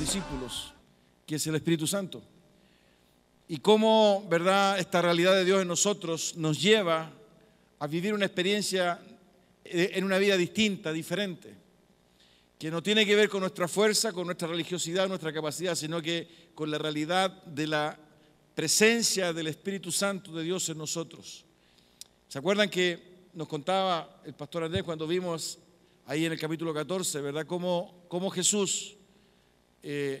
discípulos, que es el Espíritu Santo. Y cómo, ¿verdad?, esta realidad de Dios en nosotros nos lleva a vivir una experiencia en una vida distinta, diferente, que no tiene que ver con nuestra fuerza, con nuestra religiosidad, nuestra capacidad, sino que con la realidad de la presencia del Espíritu Santo de Dios en nosotros. ¿Se acuerdan que nos contaba el pastor Andrés cuando vimos ahí en el capítulo 14, ¿verdad?, cómo Jesús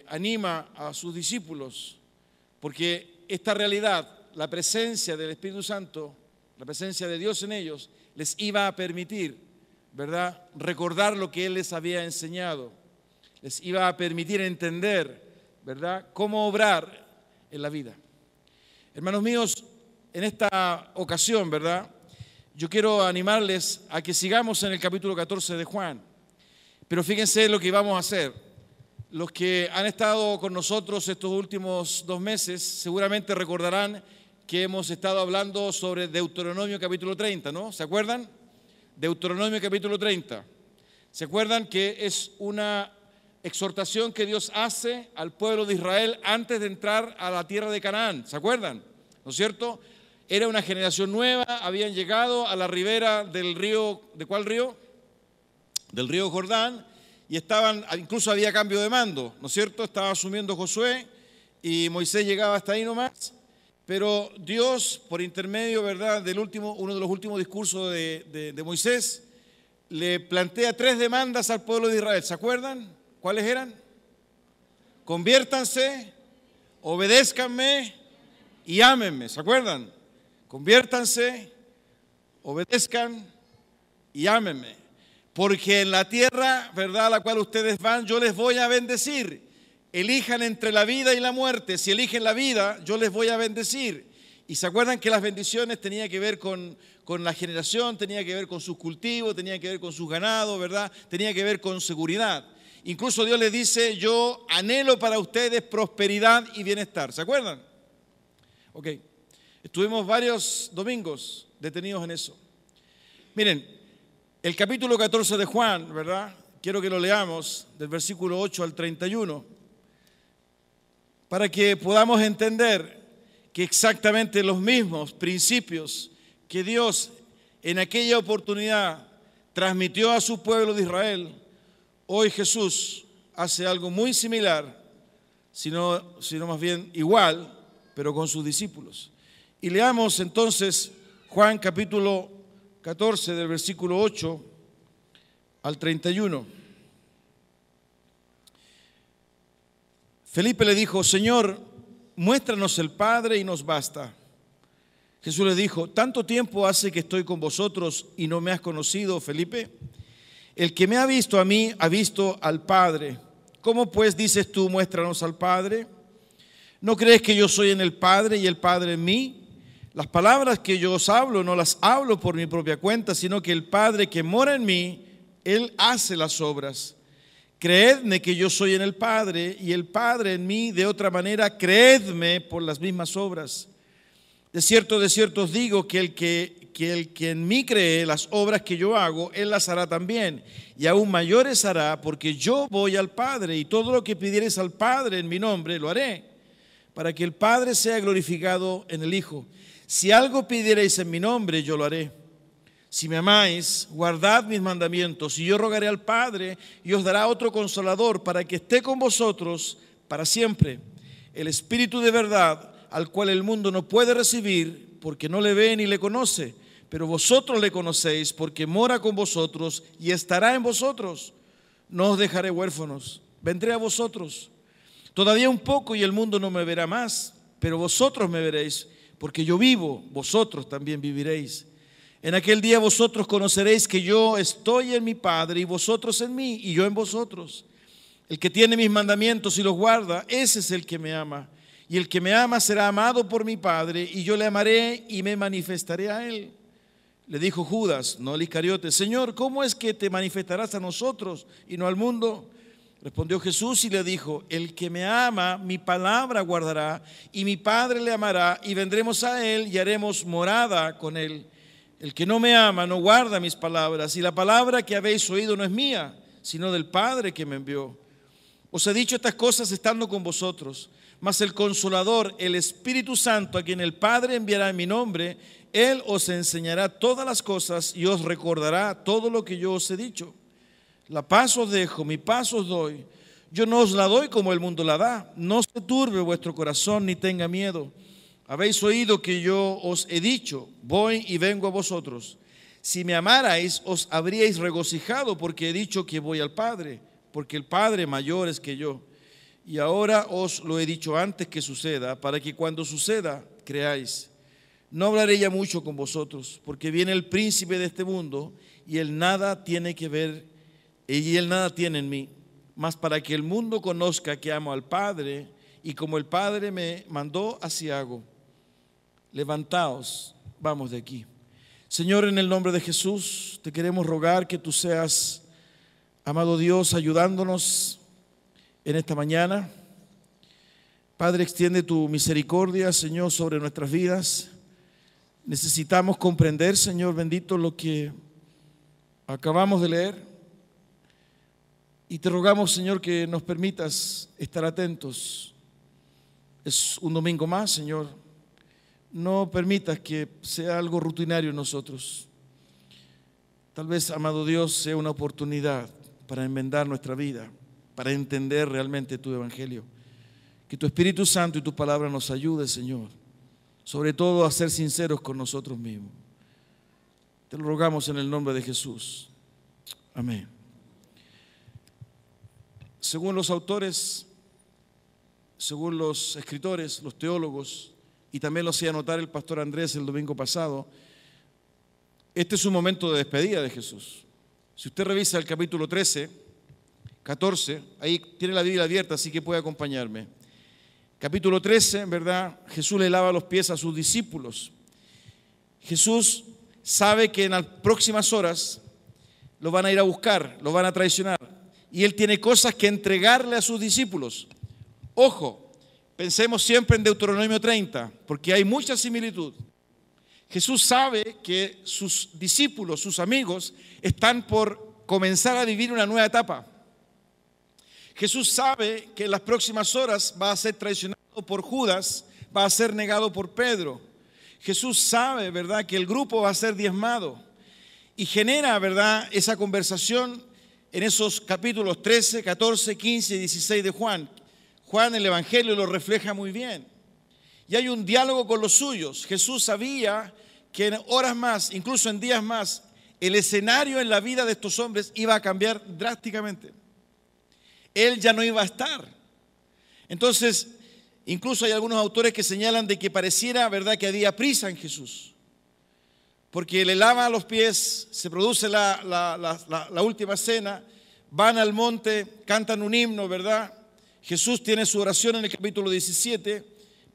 anima a sus discípulos? Porque esta realidad, la presencia del Espíritu Santo, la presencia de Dios en ellos, les iba a permitir, ¿verdad?, recordar lo que Él les había enseñado. Les iba a permitir entender, ¿verdad?, cómo obrar en la vida. Hermanos míos, en esta ocasión, ¿verdad?, yo quiero animarles a que sigamos en el capítulo 14 de Juan. Pero fíjense lo que vamos a hacer. Los que han estado con nosotros estos últimos 2 meses seguramente recordarán que hemos estado hablando sobre Deuteronomio capítulo 30, ¿no? ¿Se acuerdan? Deuteronomio capítulo 30. ¿Se acuerdan que es una exhortación que Dios hace al pueblo de Israel antes de entrar a la tierra de Canaán? ¿Se acuerdan? ¿No es cierto? Era una generación nueva, habían llegado a la ribera del río, ¿de cuál río? Del río Jordán, y incluso había cambio de mando, ¿no es cierto? Estaba asumiendo Josué y Moisés llegaba hasta ahí nomás, pero Dios, por intermedio, ¿verdad?, uno de los últimos discursos de Moisés, le plantea 3 demandas al pueblo de Israel. ¿Se acuerdan? ¿Cuáles eran? Conviértanse, obedézcanme y ámenme. ¿Se acuerdan? Conviértanse, obedezcan y ámenme. Porque en la tierra, ¿verdad?, a la cual ustedes van, yo les voy a bendecir. Elijan entre la vida y la muerte. Si eligen la vida, yo les voy a bendecir. Y se acuerdan que las bendiciones tenían que ver con la generación, tenían que ver con sus cultivos, tenían que ver con sus ganados, ¿verdad? Tenía que ver con seguridad. Incluso Dios les dice, yo anhelo para ustedes prosperidad y bienestar. ¿Se acuerdan? Ok. Estuvimos varios domingos detenidos en eso. Miren, el capítulo 14 de Juan, ¿verdad? Quiero que lo leamos del versículo 8 al 31, para que podamos entender que exactamente los mismos principios que Dios en aquella oportunidad transmitió a su pueblo de Israel, hoy Jesús hace algo muy similar, sino más bien igual, pero con sus discípulos. Y leamos entonces Juan capítulo 14 del versículo 8 al 31. Felipe le dijo, Señor, muéstranos el Padre y nos basta. Jesús le dijo, ¿tanto tiempo hace que estoy con vosotros y no me has conocido, Felipe? El que me ha visto a mí, ha visto al Padre. ¿Cómo pues dices tú, muéstranos al Padre? ¿No crees que yo soy en el Padre y el Padre en mí? Las palabras que yo os hablo no las hablo por mi propia cuenta, sino que el Padre que mora en mí, Él hace las obras. Creedme que yo soy en el Padre y el Padre en mí, de otra manera, creedme por las mismas obras. De cierto os digo que el que en mí cree, las obras que yo hago, Él las hará también, y aún mayores hará, porque yo voy al Padre, y todo lo que pidiereis al Padre en mi nombre, lo haré, para que el Padre sea glorificado en el Hijo. Si algo pidiereis en mi nombre, yo lo haré. Si me amáis, guardad mis mandamientos, y yo rogaré al Padre, y os dará otro Consolador, para que esté con vosotros para siempre, el Espíritu de verdad, al cual el mundo no puede recibir, porque no le ve ni le conoce, pero vosotros le conocéis, porque mora con vosotros y estará en vosotros. No os dejaré huérfanos, vendré a vosotros. Todavía un poco y el mundo no me verá más, pero vosotros me veréis, porque yo vivo, vosotros también viviréis. En aquel día vosotros conoceréis que yo estoy en mi Padre y vosotros en mí y yo en vosotros. El que tiene mis mandamientos y los guarda, ese es el que me ama. Y el que me ama será amado por mi Padre, y yo le amaré y me manifestaré a él. Le dijo Judas, no el Iscariote, Señor, ¿cómo es que te manifestarás a nosotros y no al mundo? Respondió Jesús y le dijo, el que me ama, mi palabra guardará, y mi Padre le amará, y vendremos a él y haremos morada con él. El que no me ama no guarda mis palabras, y la palabra que habéis oído no es mía, sino del Padre que me envió. Os he dicho estas cosas estando con vosotros, mas el Consolador, el Espíritu Santo, a quien el Padre enviará en mi nombre, Él os enseñará todas las cosas y os recordará todo lo que yo os he dicho. La paz os dejo, mi paz os doy. Yo no os la doy como el mundo la da. No se turbe vuestro corazón ni tenga miedo. Habéis oído que yo os he dicho, voy y vengo a vosotros. Si me amarais, os habríais regocijado porque he dicho que voy al Padre, porque el Padre mayor es que yo. Y ahora os lo he dicho antes que suceda, para que cuando suceda, creáis. No hablaré ya mucho con vosotros, porque viene el príncipe de este mundo, y él nada tiene que ver, y él nada tiene en mí. Mas para que el mundo conozca que amo al Padre, y como el Padre me mandó, así hago. Levantaos, vamos de aquí. Señor, en el nombre de Jesús, te queremos rogar que tú seas, amado Dios, ayudándonos en esta mañana. Padre, extiende tu misericordia, Señor, sobre nuestras vidas. Necesitamos comprender, Señor bendito, lo que acabamos de leer. Y te rogamos, Señor, que nos permitas estar atentos. Es un domingo más, Señor. No permitas que sea algo rutinario en nosotros. Tal vez, amado Dios, sea una oportunidad para enmendar nuestra vida, para entender realmente tu evangelio. Que tu Espíritu Santo y tu palabra nos ayude, Señor, sobre todo a ser sinceros con nosotros mismos. Te lo rogamos en el nombre de Jesús. Amén. Según los autores, según los escritores, los teólogos, y también lo hacía notar el pastor Andrés el domingo pasado, este es un momento de despedida de Jesús. Si usted revisa el capítulo 13, 14, ahí tiene la Biblia abierta, así que puede acompañarme. Capítulo 13, ¿verdad? Jesús le lava los pies a sus discípulos. Jesús sabe que en las próximas horas lo van a ir a buscar, lo van a traicionar. Y Él tiene cosas que entregarle a sus discípulos. Ojo, pensemos siempre en Deuteronomio 30, porque hay mucha similitud. Jesús sabe que sus discípulos, sus amigos, están por comenzar a vivir una nueva etapa. Jesús sabe que en las próximas horas va a ser traicionado por Judas, va a ser negado por Pedro. Jesús sabe, ¿verdad?, que el grupo va a ser diezmado. Y genera, ¿verdad?, esa conversación en esos capítulos 13, 14, 15 y 16 de Juan. Juan, el Evangelio, lo refleja muy bien. Y hay un diálogo con los suyos. Jesús sabía que en horas más, incluso en días más, el escenario en la vida de estos hombres iba a cambiar drásticamente. Él ya no iba a estar. Entonces, incluso hay algunos autores que señalan de que pareciera, ¿verdad?, que había prisa en Jesús. Porque le lava los pies, se produce la última cena, van al monte, cantan un himno, ¿verdad? Jesús tiene su oración en el capítulo 17,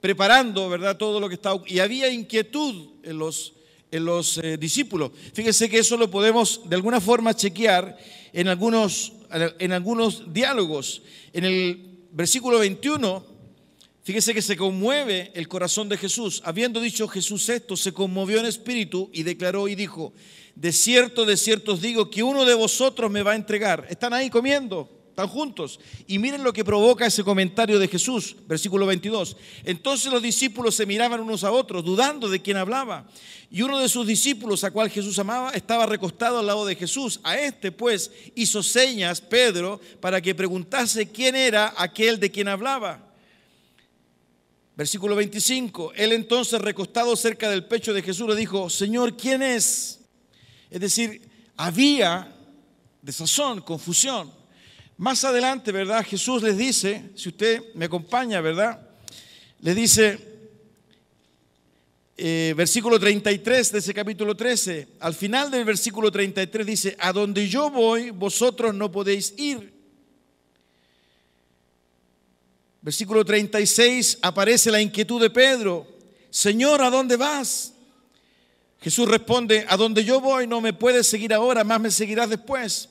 preparando, ¿verdad?, todo lo que está. Y había inquietud en los discípulos. Fíjense que eso lo podemos de alguna forma chequear en algunos diálogos. En el versículo 21, fíjense que se conmueve el corazón de Jesús. Habiendo dicho Jesús esto, se conmovió en espíritu y declaró y dijo: de cierto os digo que uno de vosotros me va a entregar. Están ahí comiendo, están juntos. Y miren lo que provoca ese comentario de Jesús, versículo 22. Entonces los discípulos se miraban unos a otros, dudando de quién hablaba. Y uno de sus discípulos, a cual Jesús amaba, estaba recostado al lado de Jesús. A este, pues, hizo señas Pedro para que preguntase quién era aquel de quien hablaba. Versículo 25. Él entonces, recostado cerca del pecho de Jesús, le dijo: Señor, ¿quién es? Es decir, había desazón, confusión. Más adelante, ¿verdad?, Jesús les dice, si usted me acompaña, ¿verdad?, le dice, versículo 33 de ese capítulo 13, al final del versículo 33 dice: a donde yo voy, vosotros no podéis ir. Versículo 36, aparece la inquietud de Pedro: Señor, ¿a dónde vas? Jesús responde: a donde yo voy no me puedes seguir ahora, más me seguirás después.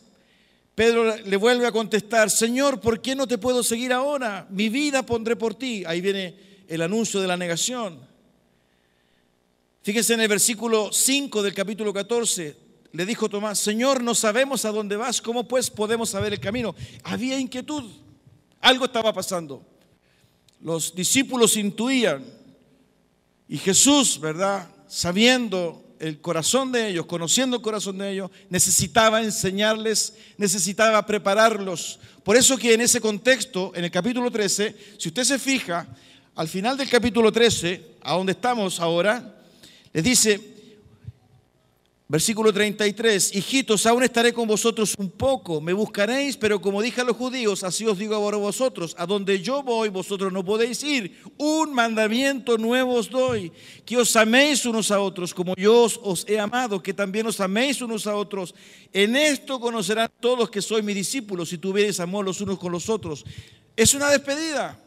Pedro le vuelve a contestar: Señor, ¿por qué no te puedo seguir ahora? Mi vida pondré por ti. Ahí viene el anuncio de la negación. Fíjense en el versículo 5 del capítulo 14. Le dijo Tomás: Señor, no sabemos a dónde vas, ¿cómo pues podemos saber el camino? Había inquietud, Algo estaba pasando. Los discípulos intuían y Jesús, ¿verdad?, sabiendo el corazón de ellos, conociendo el corazón de ellos, necesitaba enseñarles, necesitaba prepararlos. Por eso que en ese contexto, en el capítulo 13, si usted se fija, al final del capítulo 13, a donde estamos ahora, les dice, versículo 33, hijitos, aún estaré con vosotros un poco, me buscaréis, pero como dije a los judíos, así os digo ahora a vosotros, a donde yo voy, vosotros no podéis ir. Un mandamiento nuevo os doy, que os améis unos a otros, como yo os he amado, que también os améis unos a otros. En esto conocerán todos que sois mis discípulos, si tuviereis amor los unos con los otros. Es una despedida,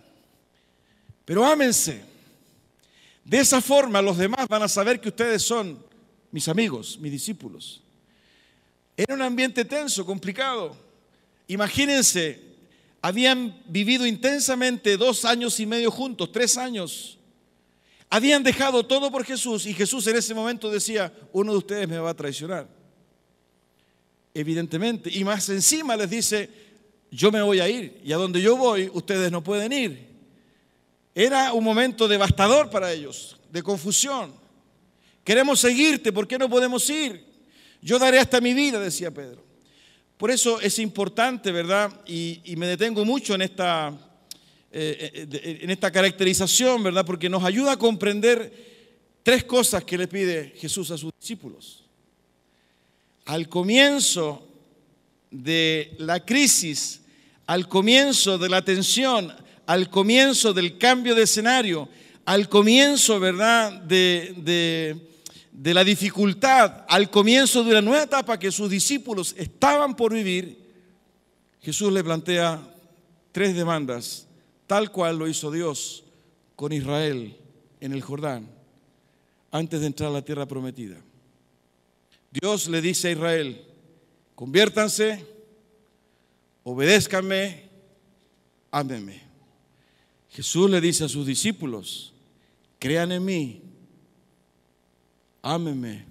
pero ámense. De esa forma los demás van a saber que ustedes son mis amigos, mis discípulos. Era un ambiente tenso, complicado. Imagínense, habían vivido intensamente 2 años y medio juntos, 3 años. Habían dejado todo por Jesús y Jesús en ese momento decía, uno de ustedes me va a traicionar. Evidentemente. Y más encima les dice, yo me voy a ir y a donde yo voy ustedes no pueden ir. Era un momento devastador para ellos, de confusión. Queremos seguirte, ¿por qué no podemos ir? Yo daré hasta mi vida, decía Pedro. Por eso es importante, ¿verdad? Y me detengo mucho en esta caracterización, ¿verdad? Porque nos ayuda a comprender 3 cosas que le pide Jesús a sus discípulos. Al comienzo de la crisis, al comienzo de la tensión, al comienzo del cambio de escenario, al comienzo, ¿verdad?, de la dificultad, al comienzo de una nueva etapa que sus discípulos estaban por vivir, Jesús le plantea 3 demandas, tal cual lo hizo Dios con Israel en el Jordán, antes de entrar a la tierra prometida. Dios le dice a Israel, conviértanse, obedézcanme, ámenme. Jesús le dice a sus discípulos, crean en mí, ámenme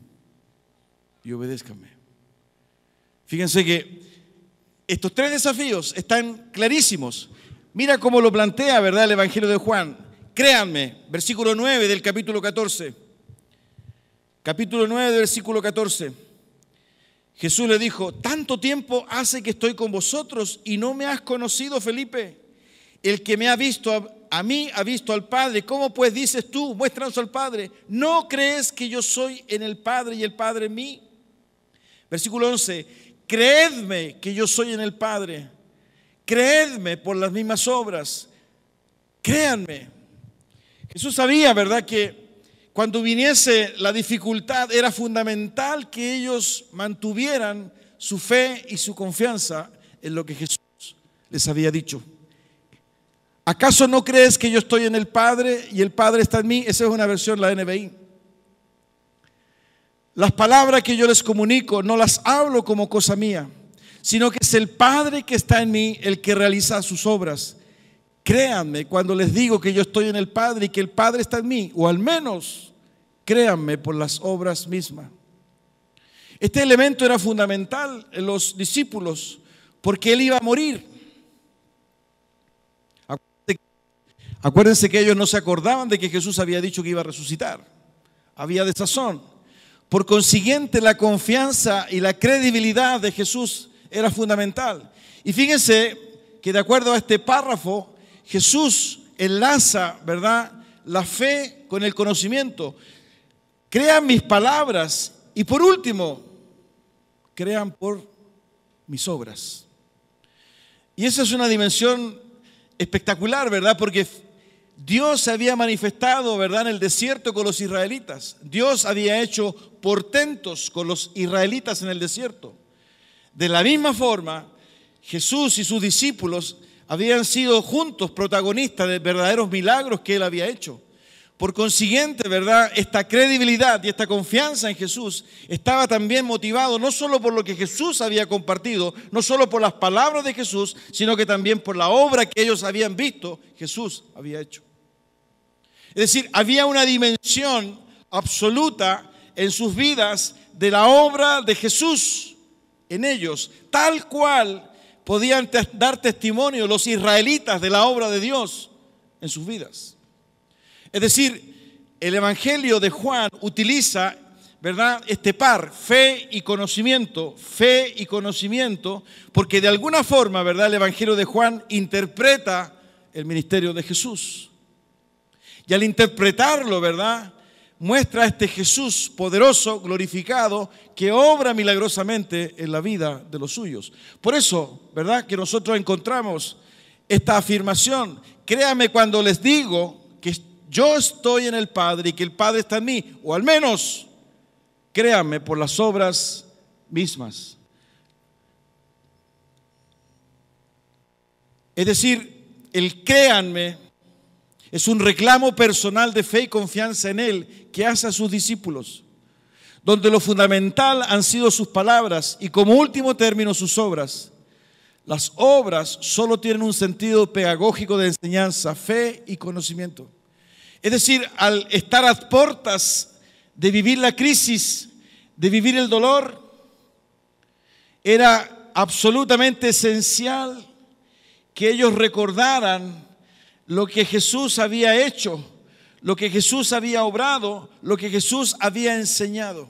y obedézcanme. Fíjense que estos 3 desafíos están clarísimos. Mira cómo lo plantea, ¿verdad?, el Evangelio de Juan. Créanme, versículo 9 del capítulo 14. Capítulo 9, versículo 14. Jesús le dijo, tanto tiempo hace que estoy con vosotros y no me has conocido, Felipe. El que me ha visto a mí ha visto al Padre. ¿Cómo pues dices tú, muéstranos al Padre? ¿No crees que yo soy en el Padre y el Padre en mí? Versículo 11, creedme que yo soy en el Padre. Creedme por las mismas obras. Créanme. Jesús sabía, ¿verdad?, que cuando viniese la dificultad era fundamental que ellos mantuvieran su fe y su confianza en lo que Jesús les había dicho. ¿Acaso no crees que yo estoy en el Padre y el Padre está en mí? Esa es una versión, la NBI. Las palabras que yo les comunico no las hablo como cosa mía, sino que es el Padre que está en mí el que realiza sus obras. Créanme cuando les digo que yo estoy en el Padre y que el Padre está en mí, o al menos créanme por las obras mismas. Este elemento era fundamental en los discípulos porque Él iba a morir. Acuérdense que ellos no se acordaban de que Jesús había dicho que iba a resucitar. Había desazón. Por consiguiente, la confianza y la credibilidad de Jesús era fundamental. Y fíjense que de acuerdo a este párrafo, Jesús enlaza, ¿verdad?, la fe con el conocimiento. Crean mis palabras y por último, crean por mis obras. Y esa es una dimensión espectacular, ¿verdad? Porque Dios se había manifestado, ¿verdad?, en el desierto con los israelitas. Dios había hecho portentos con los israelitas en el desierto. De la misma forma, Jesús y sus discípulos habían sido juntos protagonistas de verdaderos milagros que Él había hecho. Por consiguiente, ¿verdad?, esta credibilidad y esta confianza en Jesús estaba también motivado no solo por lo que Jesús había compartido, no solo por las palabras de Jesús, sino que también por la obra que ellos habían visto, Jesús había hecho. Es decir, había una dimensión absoluta en sus vidas de la obra de Jesús en ellos, tal cual podían dar testimonio los israelitas de la obra de Dios en sus vidas. Es decir, el Evangelio de Juan utiliza, ¿verdad?, este par, fe y conocimiento, porque de alguna forma, ¿verdad?, el Evangelio de Juan interpreta el ministerio de Jesús. Y al interpretarlo, ¿verdad?, muestra a este Jesús poderoso, glorificado, que obra milagrosamente en la vida de los suyos. Por eso, ¿verdad?, que nosotros encontramos esta afirmación: créame cuando les digo que yo estoy en el Padre y que el Padre está en mí, o al menos créanme por las obras mismas. Es decir, el créanme es un reclamo personal de fe y confianza en Él que hace a sus discípulos, donde lo fundamental han sido sus palabras y como último término sus obras. Las obras solo tienen un sentido pedagógico de enseñanza, fe y conocimiento. Es decir, al estar a puertas de vivir la crisis, de vivir el dolor, era absolutamente esencial que ellos recordaran lo que Jesús había hecho, lo que Jesús había obrado, lo que Jesús había enseñado.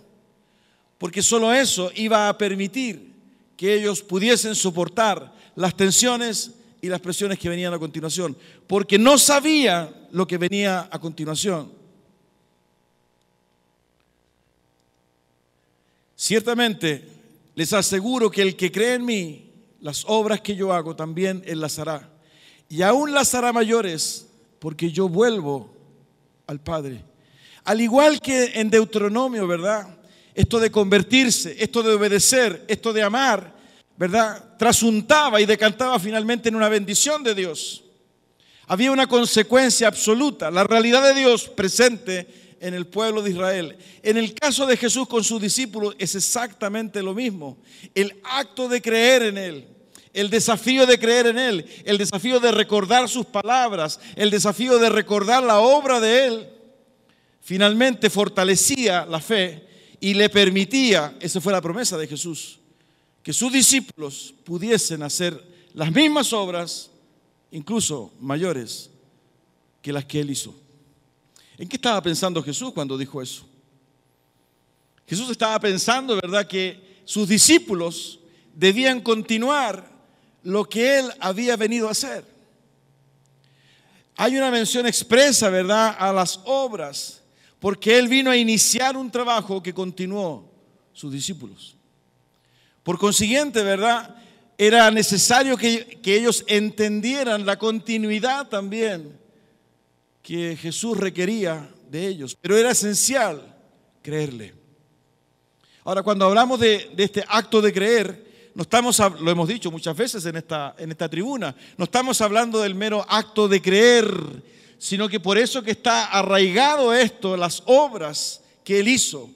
Porque solo eso iba a permitir que ellos pudiesen soportar las tensiones y las presiones que venían a continuación, porque no sabía lo que venía a continuación. Ciertamente, les aseguro que el que cree en mí, las obras que yo hago también él las hará. Y aún las hará mayores, porque yo vuelvo al Padre. Al igual que en Deuteronomio, ¿verdad?, esto de convertirse, esto de obedecer, esto de amar, ¿verdad?, trasuntaba y decantaba finalmente en una bendición de Dios. Había una consecuencia absoluta, la realidad de Dios presente en el pueblo de Israel. En el caso de Jesús con sus discípulos es exactamente lo mismo. El acto de creer en Él, el desafío de creer en Él, el desafío de recordar sus palabras, el desafío de recordar la obra de Él, finalmente fortalecía la fe y le permitía, esa fue la promesa de Jesús, que sus discípulos pudiesen hacer las mismas obras, incluso mayores que las que Él hizo. ¿En qué estaba pensando Jesús cuando dijo eso? Jesús estaba pensando, ¿verdad?, que sus discípulos debían continuar lo que Él había venido a hacer. Hay una mención expresa, ¿verdad?, a las obras, porque Él vino a iniciar un trabajo que continuó sus discípulos. Por consiguiente, ¿verdad?, era necesario que ellos entendieran la continuidad también que Jesús requería de ellos, pero era esencial creerle. Ahora, cuando hablamos de este acto de creer, no estamos, lo hemos dicho muchas veces en esta tribuna, no estamos hablando del mero acto de creer, sino que por eso que está arraigado esto, las obras que Él hizo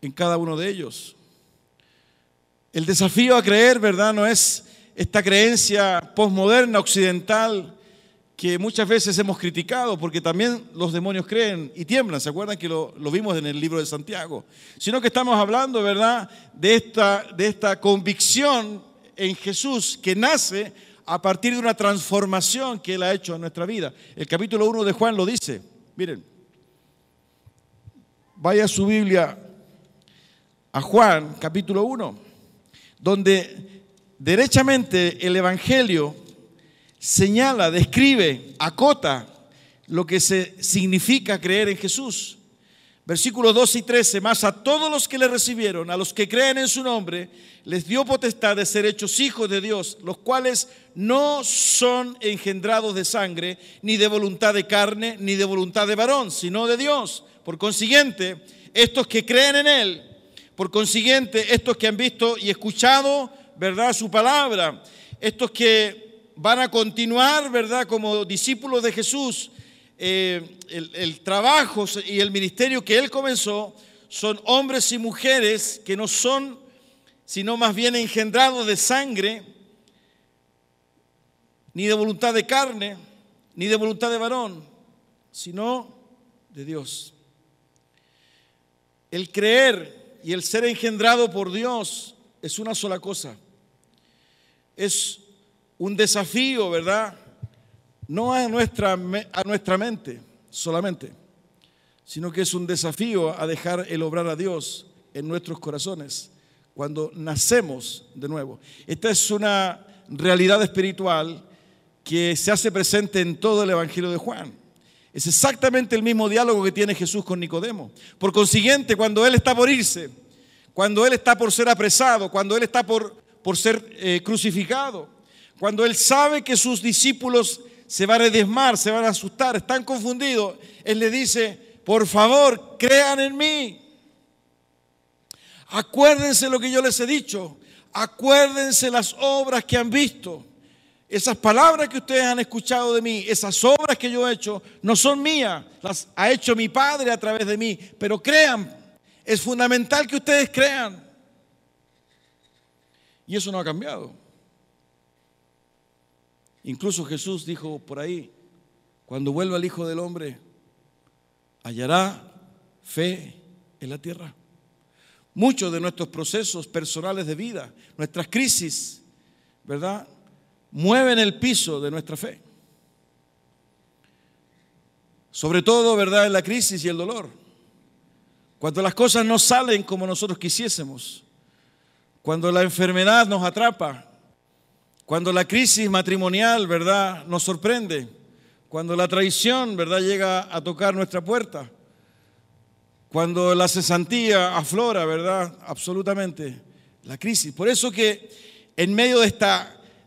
en cada uno de ellos. El desafío a creer, ¿verdad?, no es esta creencia posmoderna, occidental, que muchas veces hemos criticado, porque también los demonios creen y tiemblan. ¿Se acuerdan que lo vimos en el libro de Santiago? Sino que estamos hablando, ¿verdad?, de esta convicción en Jesús que nace a partir de una transformación que Él ha hecho en nuestra vida. El capítulo 1 de Juan lo dice. Miren, vaya a su Biblia a Juan, capítulo 1, donde derechamente el Evangelio señala, describe, acota lo que significa creer en Jesús. Versículos 12 y 13, más a todos los que le recibieron, a los que creen en su nombre, les dio potestad de ser hechos hijos de Dios, los cuales no son engendrados de sangre, ni de voluntad de carne, ni de voluntad de varón, sino de Dios. Por consiguiente, estos que creen en Él, por consiguiente, estos que han visto y escuchado, ¿verdad?, su palabra, estos que van a continuar, ¿verdad?, como discípulos de Jesús, el trabajo y el ministerio que Él comenzó, son hombres y mujeres que no son, sino más bien engendrados de sangre, ni de voluntad de carne, ni de voluntad de varón, sino de Dios. El creer y el ser engendrado por Dios es una sola cosa. es un desafío, ¿verdad? No a nuestra mente solamente, sino que es un desafío a dejar el obrar a Dios en nuestros corazones cuando nacemos de nuevo. Esta es una realidad espiritual que se hace presente en todo el Evangelio de Juan. Es exactamente el mismo diálogo que tiene Jesús con Nicodemo. Por consiguiente, cuando Él está por irse, cuando Él está por ser apresado, cuando Él está por ser crucificado, cuando Él sabe que sus discípulos se van a diezmar, se van a asustar, están confundidos, Él le dice: por favor, crean en mí. Acuérdense lo que yo les he dicho. Acuérdense las obras que han visto. Esas palabras que ustedes han escuchado de mí, esas obras que yo he hecho, no son mías, las ha hecho mi Padre a través de mí. Pero crean, es fundamental que ustedes crean. Y eso no ha cambiado. Incluso Jesús dijo por ahí: cuando vuelva el Hijo del Hombre, hallará fe en la tierra. Muchos de nuestros procesos personales de vida, nuestras crisis, ¿verdad?, mueven el piso de nuestra fe. Sobre todo, ¿verdad?, en la crisis y el dolor. Cuando las cosas no salen como nosotros quisiésemos. Cuando la enfermedad nos atrapa. Cuando la crisis matrimonial, ¿verdad?, nos sorprende. Cuando la traición, ¿verdad?, llega a tocar nuestra puerta. Cuando la cesantía aflora, ¿verdad?, absolutamente, la crisis. Por eso que en medio de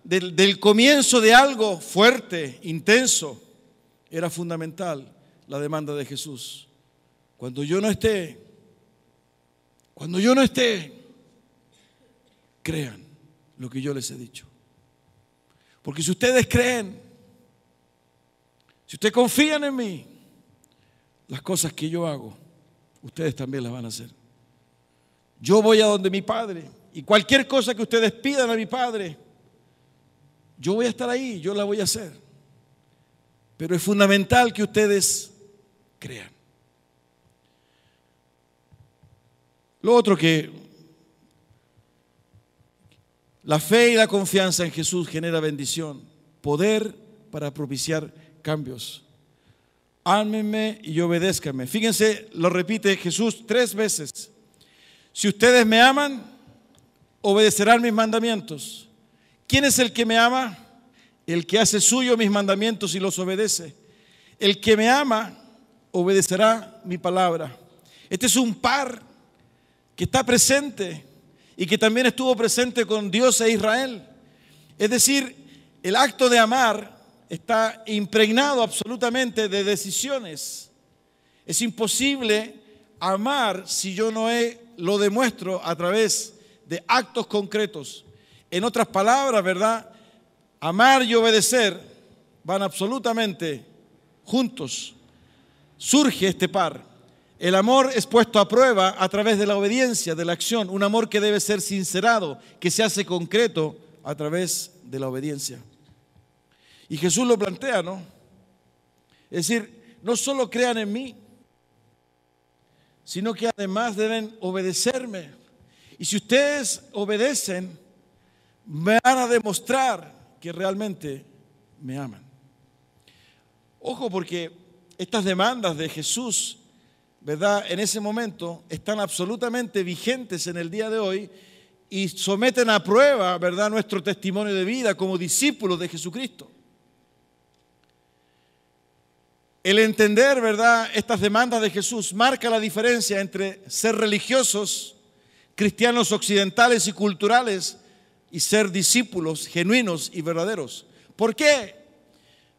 del comienzo de algo fuerte, intenso, era fundamental la demanda de Jesús. Cuando yo no esté, crean lo que yo les he dicho. Porque si ustedes creen, si ustedes confían en mí, las cosas que yo hago, ustedes también las van a hacer. Yo voy a donde mi Padre, y cualquier cosa que ustedes pidan a mi Padre, yo voy a estar ahí, yo la voy a hacer. Pero es fundamental que ustedes crean. Lo otro, que la fe y la confianza en Jesús genera bendición, poder para propiciar cambios. Ámenme y obedézcanme. Fíjense, lo repite Jesús 3 veces. Si ustedes me aman, obedecerán mis mandamientos. ¿Quién es el que me ama? El que hace suyo mis mandamientos y los obedece. El que me ama, obedecerá mi palabra. Este es un par que está presente y que también estuvo presente con Dios e Israel. Es decir, el acto de amar está impregnado absolutamente de decisiones. Es imposible amar si yo no lo demuestro a través de actos concretos. En otras palabras, ¿verdad?, amar y obedecer van absolutamente juntos. Surge este par. El amor es puesto a prueba a través de la obediencia, de la acción. Un amor que debe ser sincerado, que se hace concreto a través de la obediencia. Y Jesús lo plantea, ¿no? Es decir, no solo crean en mí, sino que además deben obedecerme. Y si ustedes obedecen, me van a demostrar que realmente me aman. Ojo, porque estas demandas de Jesús, ¿verdad?, en ese momento están absolutamente vigentes en el día de hoy y someten a prueba, ¿verdad?, nuestro testimonio de vida como discípulos de Jesucristo. El entender, ¿verdad?, estas demandas de Jesús marca la diferencia entre ser religiosos, cristianos occidentales y culturales, y ser discípulos genuinos y verdaderos. ¿Por qué?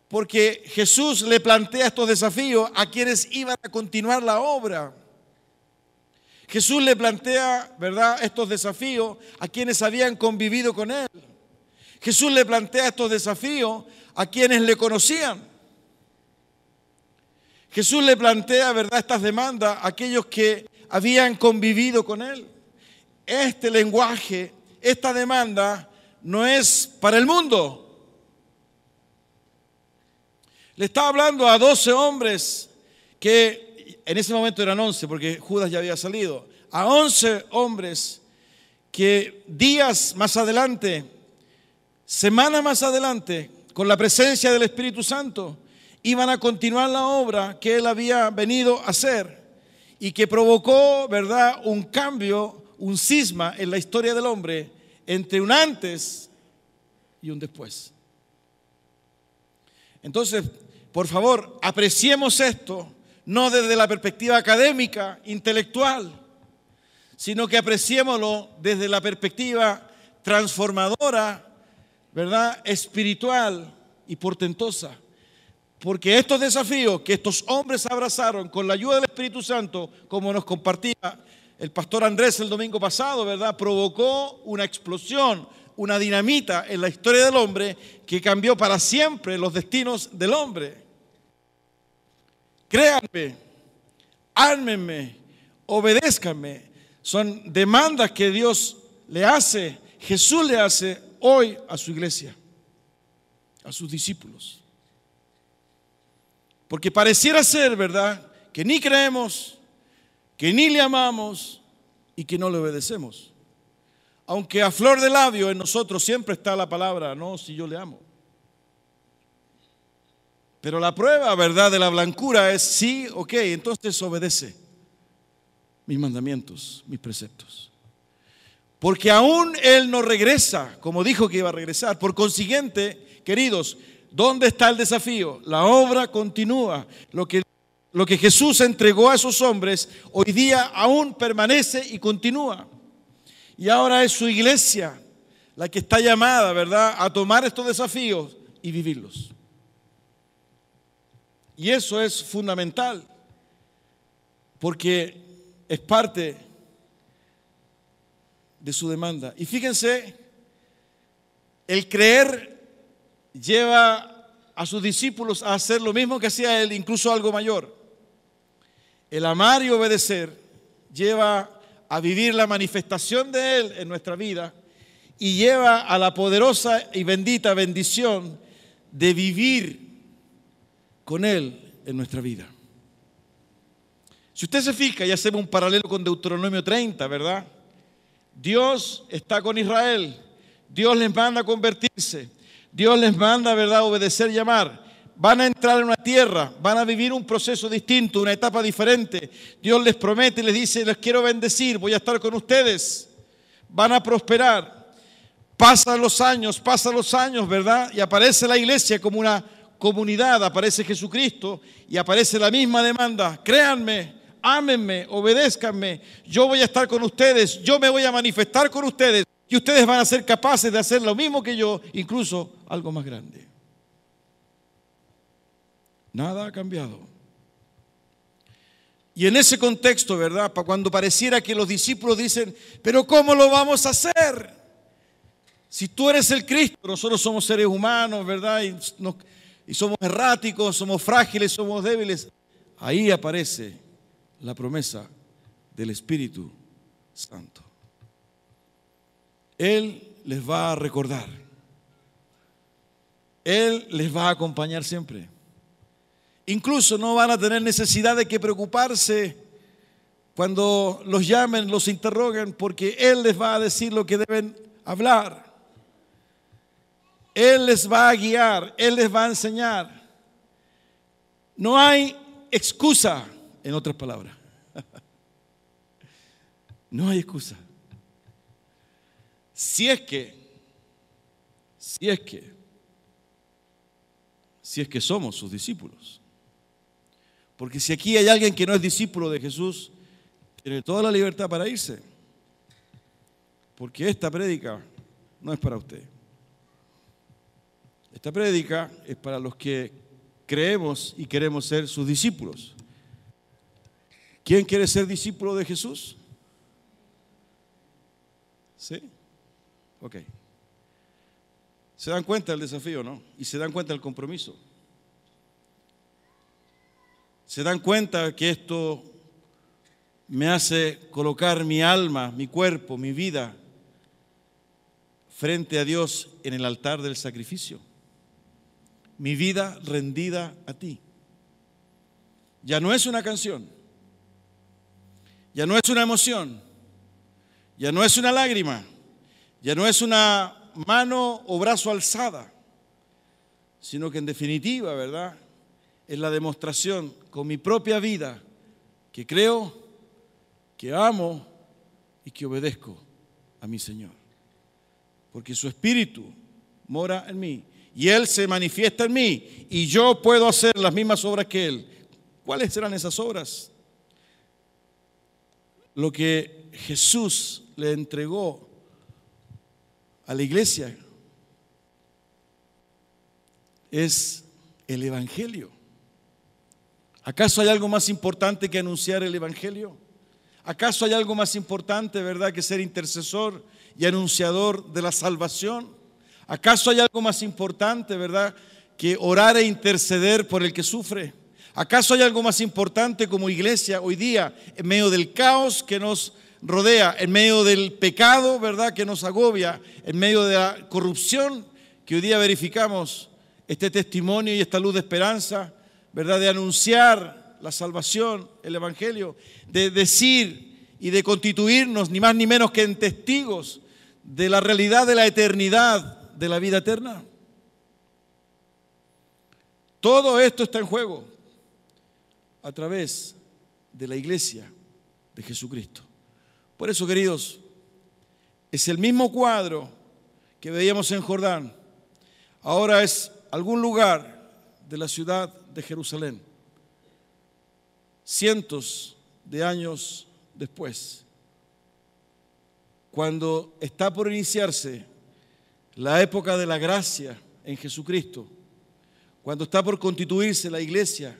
Porque Jesús le plantea estos desafíos a quienes iban a continuar la obra. Jesús le plantea, ¿verdad?, estos desafíos a quienes habían convivido con Él. Jesús le plantea estos desafíos a quienes le conocían. Jesús le plantea, ¿verdad?, estas demandas a aquellos que habían convivido con Él. Este lenguaje, esta demanda no es para el mundo. Le estaba hablando a 12 hombres que en ese momento eran 11 porque Judas ya había salido. A 11 hombres que días más adelante Semana más adelante, con la presencia del Espíritu Santo, iban a continuar la obra que Él había venido a hacer y que provocó, ¿verdad?, un cambio, un cisma en la historia del hombre entre un antes y un después. Entonces, por favor, apreciemos esto, no desde la perspectiva académica, intelectual, sino que apreciémoslo desde la perspectiva transformadora, ¿verdad?, espiritual y portentosa. Porque estos desafíos que estos hombres abrazaron con la ayuda del Espíritu Santo, como nos compartía el pastor Andrés el domingo pasado, ¿verdad?, provocó una explosión, una dinamita en la historia del hombre que cambió para siempre los destinos del hombre. Créanme, ámenme, obedézcanme. Son demandas que Dios le hace, Jesús le hace hoy a su iglesia, a sus discípulos. Porque pareciera ser, ¿verdad?, que ni creemos, que ni le amamos y que no le obedecemos. Aunque a flor de labio en nosotros siempre está la palabra, no, si yo le amo. Pero la prueba, ¿verdad?, de la blancura es sí, ok, entonces obedece mis mandamientos, mis preceptos. Porque aún Él no regresa, como dijo que iba a regresar. Por consiguiente, queridos, ¿dónde está el desafío? La obra continúa. Lo que Jesús entregó a esos hombres, hoy día aún permanece y continúa. Y ahora es su iglesia la que está llamada, ¿verdad?, a tomar estos desafíos y vivirlos. Y eso es fundamental, porque es parte de su demanda. Y fíjense, el creer lleva a sus discípulos a hacer lo mismo que hacía Él, incluso algo mayor. El amar y obedecer lleva a vivir la manifestación de Él en nuestra vida y lleva a la poderosa y bendita bendición de vivir con Él en nuestra vida. Si usted se fija, y hacemos un paralelo con Deuteronomio 30, ¿verdad? Dios está con Israel, Dios les manda a convertirse, Dios les manda, ¿verdad?, obedecer y amar. Van a entrar en una tierra, van a vivir un proceso distinto, una etapa diferente. Dios les promete y les dice, les quiero bendecir, voy a estar con ustedes. Van a prosperar. Pasan los años, ¿verdad? Y aparece la iglesia como una comunidad, aparece Jesucristo y aparece la misma demanda. Créanme, ámenme, obedézcanme. Yo voy a estar con ustedes, yo me voy a manifestar con ustedes y ustedes van a ser capaces de hacer lo mismo que yo, incluso algo más grande. Nada ha cambiado. Y en ese contexto, ¿verdad?, cuando pareciera que los discípulos dicen, pero ¿cómo lo vamos a hacer? Si tú eres el Cristo, nosotros somos seres humanos, ¿verdad? Y somos erráticos, somos frágiles, somos débiles. Ahí aparece la promesa del Espíritu Santo. Él les va a recordar. Él les va a acompañar siempre. Incluso no van a tener necesidad de que preocuparse cuando los llamen, los interroguen, porque Él les va a decir lo que deben hablar. Él les va a guiar, Él les va a enseñar. No hay excusa, en otras palabras. No hay excusa. Si es que somos sus discípulos. Porque si aquí hay alguien que no es discípulo de Jesús, tiene toda la libertad para irse. Porque esta prédica no es para usted. Esta prédica es para los que creemos y queremos ser sus discípulos. ¿Quién quiere ser discípulo de Jesús? ¿Sí? Ok. ¿Se dan cuenta del desafío, no? Y se dan cuenta del compromiso. ¿Se dan cuenta que esto me hace colocar mi alma, mi cuerpo, mi vida frente a Dios en el altar del sacrificio? Mi vida rendida a ti. Ya no es una canción, ya no es una emoción, ya no es una lágrima, ya no es una mano o brazo alzada, sino que en definitiva, ¿verdad?, es la demostración con mi propia vida que creo, que amo y que obedezco a mi Señor. Porque su Espíritu mora en mí y Él se manifiesta en mí y yo puedo hacer las mismas obras que Él. ¿Cuáles serán esas obras? Lo que Jesús le entregó a la iglesia es el Evangelio. ¿Acaso hay algo más importante que anunciar el Evangelio? ¿Acaso hay algo más importante, verdad, que ser intercesor y anunciador de la salvación? ¿Acaso hay algo más importante, verdad, que orar e interceder por el que sufre? ¿Acaso hay algo más importante como iglesia hoy día, en medio del caos que nos rodea, en medio del pecado, verdad, que nos agobia, en medio de la corrupción que hoy día verificamos, este testimonio y esta luz de esperanza, verdad, de anunciar la salvación, el Evangelio, de decir y de constituirnos ni más ni menos que en testigos de la realidad de la eternidad, de la vida eterna? Todo esto está en juego a través de la iglesia de Jesucristo. Por eso, queridos, es el mismo cuadro que veíamos en Jordán. Ahora es algún lugar de la ciudad de Jerusalén, cientos de años después, cuando está por iniciarse la época de la gracia en Jesucristo, cuando está por constituirse la iglesia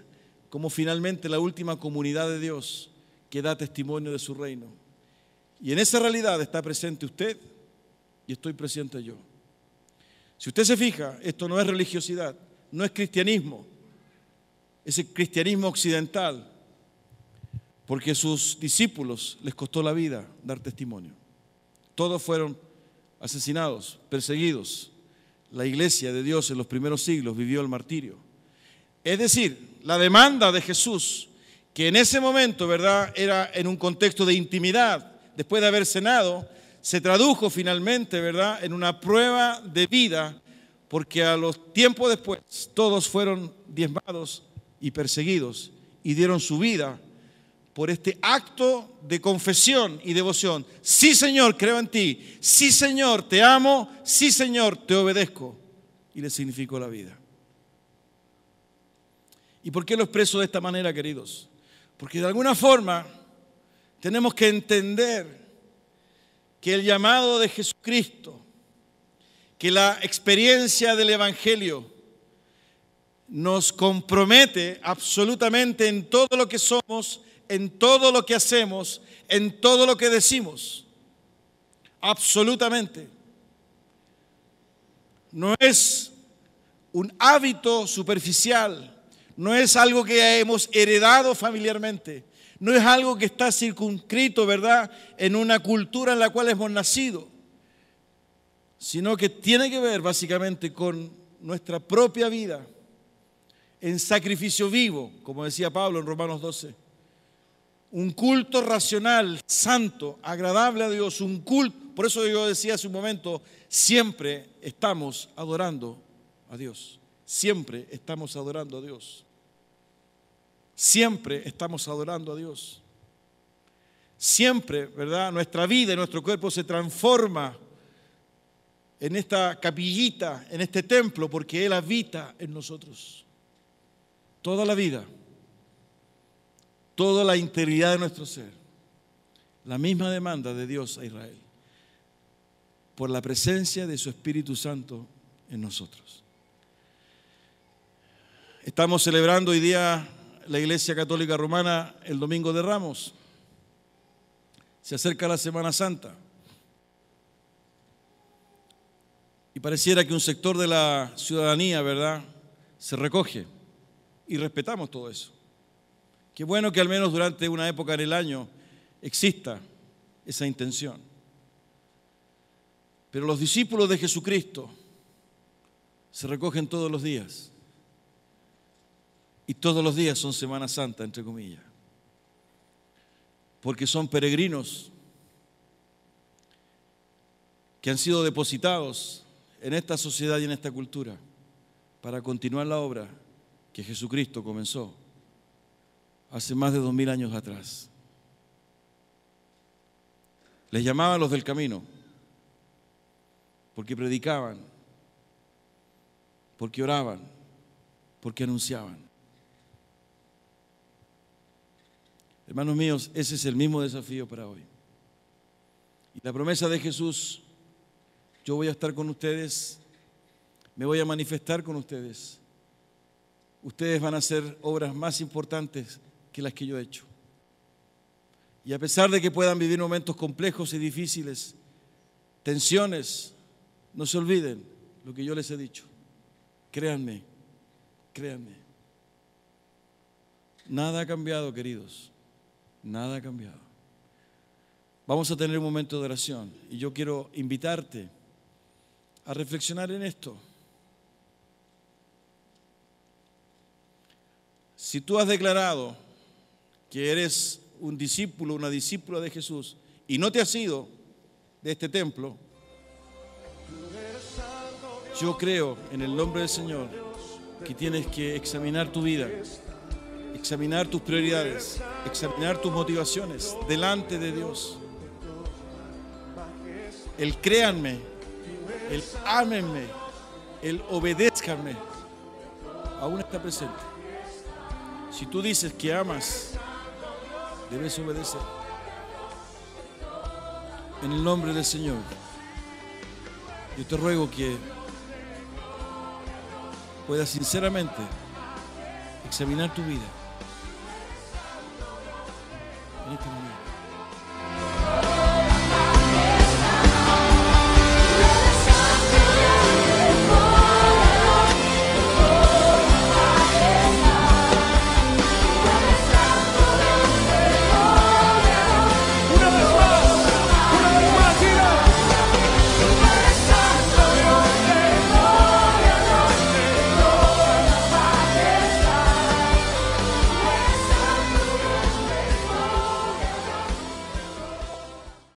como finalmente la última comunidad de Dios que da testimonio de su reino. Y en esa realidad está presente usted y estoy presente yo. Si usted se fija, esto no es religiosidad, no es cristianismo, es el cristianismo occidental, porque a sus discípulos les costó la vida dar testimonio. Todos fueron asesinados, perseguidos. La iglesia de Dios en los primeros siglos vivió el martirio. Es decir, la demanda de Jesús, que en ese momento, ¿verdad?, era en un contexto de intimidad, después de haber cenado, se tradujo finalmente, ¿verdad?, en una prueba de vida, porque a los tiempos después todos fueron diezmados y perseguidos y dieron su vida por este acto de confesión y devoción. Sí, Señor, creo en ti. Sí, Señor, te amo. Sí, Señor, te obedezco. Y le significó la vida. ¿Y por qué lo expreso de esta manera, queridos? Porque de alguna forma tenemos que entender que el llamado de Jesucristo, que la experiencia del Evangelio nos compromete absolutamente en todo lo que somos, en todo lo que hacemos, en todo lo que decimos. Absolutamente. No es un hábito superficial, no es algo que hemos heredado familiarmente, no es algo que está circunscrito, ¿verdad?, en una cultura en la cual hemos nacido, sino que tiene que ver básicamente con nuestra propia vida en sacrificio vivo, como decía Pablo en Romanos 12. Un culto racional, santo, agradable a Dios, un culto. Por eso yo decía hace un momento, siempre estamos adorando a Dios. Siempre estamos adorando a Dios. Siempre estamos adorando a Dios. Siempre, ¿verdad?, nuestra vida y nuestro cuerpo se transforma en esta capillita, en este templo, porque Él habita en nosotros. Toda la vida, toda la integridad de nuestro ser, la misma demanda de Dios a Israel, por la presencia de su Espíritu Santo en nosotros. Estamos celebrando hoy día la Iglesia Católica Romana el Domingo de Ramos. Se acerca la Semana Santa. Y pareciera que un sector de la ciudadanía, ¿verdad?, se recoge. Y respetamos todo eso. Qué bueno que al menos durante una época en el año exista esa intención. Pero los discípulos de Jesucristo se recogen todos los días. Y todos los días son Semana Santa, entre comillas. Porque son peregrinos que han sido depositados en esta sociedad y en esta cultura para continuar la obra que Jesucristo comenzó hace más de 2000 años atrás. Les llamaban los del camino, porque predicaban, porque oraban, porque anunciaban. Hermanos míos, ese es el mismo desafío para hoy. Y la promesa de Jesús: yo voy a estar con ustedes, me voy a manifestar con ustedes. Ustedes van a hacer obras más importantes que las que yo he hecho. Y a pesar de que puedan vivir momentos complejos y difíciles, tensiones, no se olviden lo que yo les he dicho. Créanme, créanme. Nada ha cambiado, queridos. Nada ha cambiado. Vamos a tener un momento de oración y yo quiero invitarte a reflexionar en esto. Si tú has declarado que eres un discípulo, una discípula de Jesús y no te has ido de este templo, yo creo en el nombre del Señor que tienes que examinar tu vida, examinar tus prioridades, examinar tus motivaciones delante de Dios. El créanme, el ámenme, el obedézcanme, aún está presente. Si tú dices que amas, debes obedecer. En el nombre del Señor, yo te ruego que puedas sinceramente examinar tu vida en esta mañana.